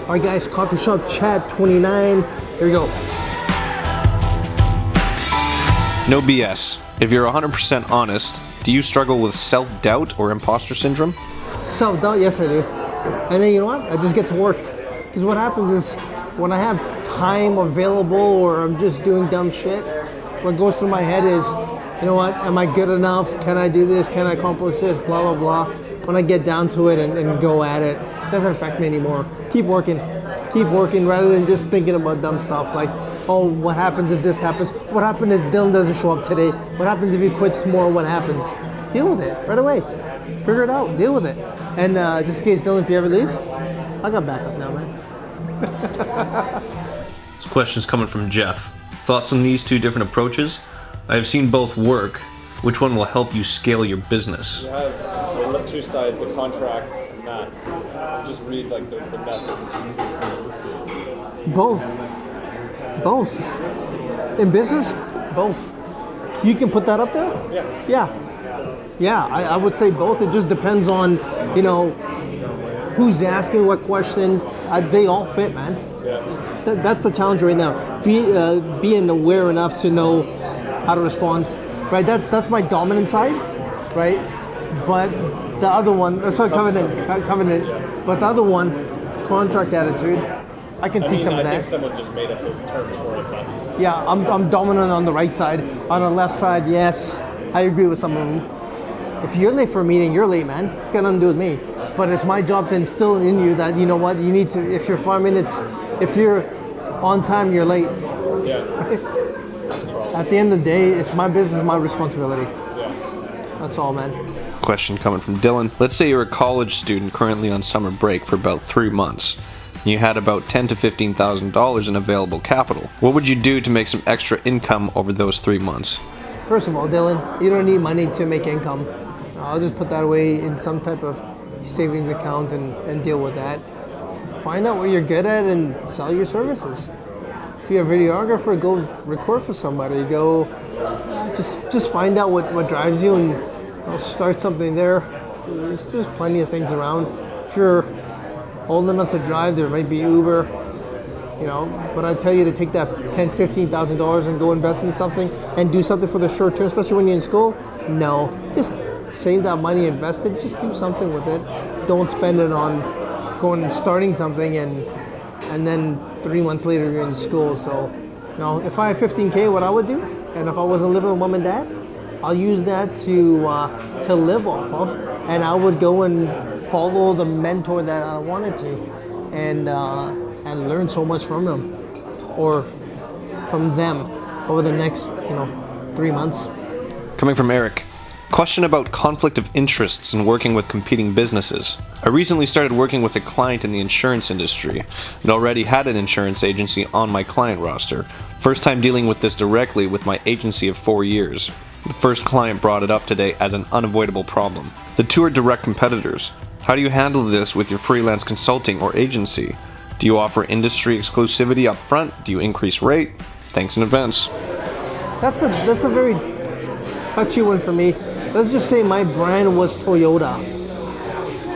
All right, guys, coffee shop chat 29. Here we go. No BS. If you're 100% honest, do you struggle with self-doubt or imposter syndrome? Self-doubt, yes I do. And then you know what? I just get to work. Because what happens is when I have time available or I'm just doing dumb shit, what goes through my head is, you know what? Am I good enough? Can I do this? Can I accomplish this? Blah, blah, blah. When I get down to it and go at it, it doesn't affect me anymore. Keep working rather than just thinking about dumb stuff like, oh, what happens if this happens? What happens if Dylan doesn't show up today? What happens if he quits tomorrow? What happens? Deal with it right away. Figure it out. Deal with it. And just in case, Dylan, if you ever leave, I got backup now, man. This question's coming from Jeff. Thoughts on these two different approaches? I have seen both work. Which one will help you scale your business? You have the two sides, the contract and that. Just read like the methods. Both. In business, both. You can put that up there? Yeah, I would say both. It just depends on, you know, who's asking what question. They all fit, man. Yeah. That's the challenge right now. Being aware enough to know how to respond. Right, that's my dominant side, right? But the other one, covenant. But the other one, contract attitude. I can see some of that. I think someone just made up those terms for it, but yeah, I'm dominant on the right side. On the left side, yes, I agree with some of them. If you're late for a meeting, you're late, man. It's got nothing to do with me. But it's my job to instill in you that, you know what, you need to, if you're 5 minutes, if you're on time, you're late. yeah. At the end of the day, it's my business, my responsibility. Yeah. That's all, man. Question coming from Dylan. Let's say you're a college student currently on summer break for about 3 months. You had about $10,000 to $15,000 in available capital. What would you do to make some extra income over those 3 months? First of all, Dylan, you don't need money to make income. I'll just put that away in some type of savings account and deal with that. Find out what you're good at and sell your services. If you're a videographer, go record for somebody. Go, just find out what drives you and start something there. There's plenty of things around. If you're old enough to drive, there might be Uber. You know, but I tell you to take that $10,000, $15,000 and go invest in something and do something for the short term, especially when you're in school. No, just save that money, invest it. Just do something with it. Don't spend it on going and starting something and then 3 months later you're in school. So, you know, if I have 15K, what I would do, and if I wasn't living with mom and dad, I'll use that to live off of, and I would go and follow the mentor that I wanted to, and learn so much from them, or from them, over the next 3 months. Coming from Eric. Question about conflict of interests in working with competing businesses. I recently started working with a client in the insurance industry and already had an insurance agency on my client roster. First time dealing with this directly with my agency of 4 years. The first client brought it up today as an unavoidable problem. The two are direct competitors. How do you handle this with your freelance consulting or agency? Do you offer industry exclusivity up front? Do you increase rate? Thanks in advance. That's a very touchy one for me. Let's just say my brand was Toyota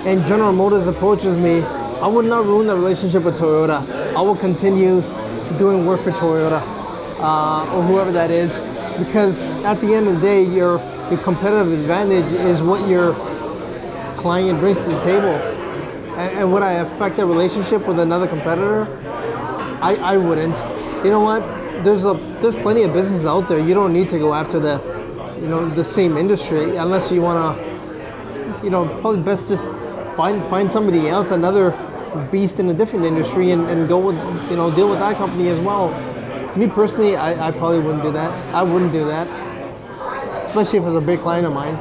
and General Motors approaches me. I would not ruin the relationship with Toyota. I will continue doing work for Toyota or whoever that is, because at the end of the day, your competitive advantage is what your client brings to the table. And would I affect the relationship with another competitor? I wouldn't. You know what? There's plenty of businesses out there. You don't need to go after the same industry unless you want to. Probably best just find somebody else, another beast in a different industry, and go with deal with that company as well. Me personally, I probably wouldn't do that. I wouldn't do that, especially if it's a big client of mine.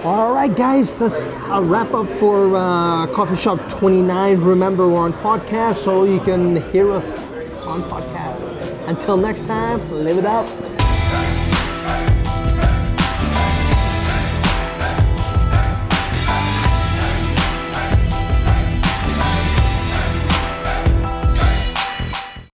All right, guys, that's a wrap up for Coffee Shop 29. Remember, we're on podcast, so you can hear us on podcast. Until next time, live it up.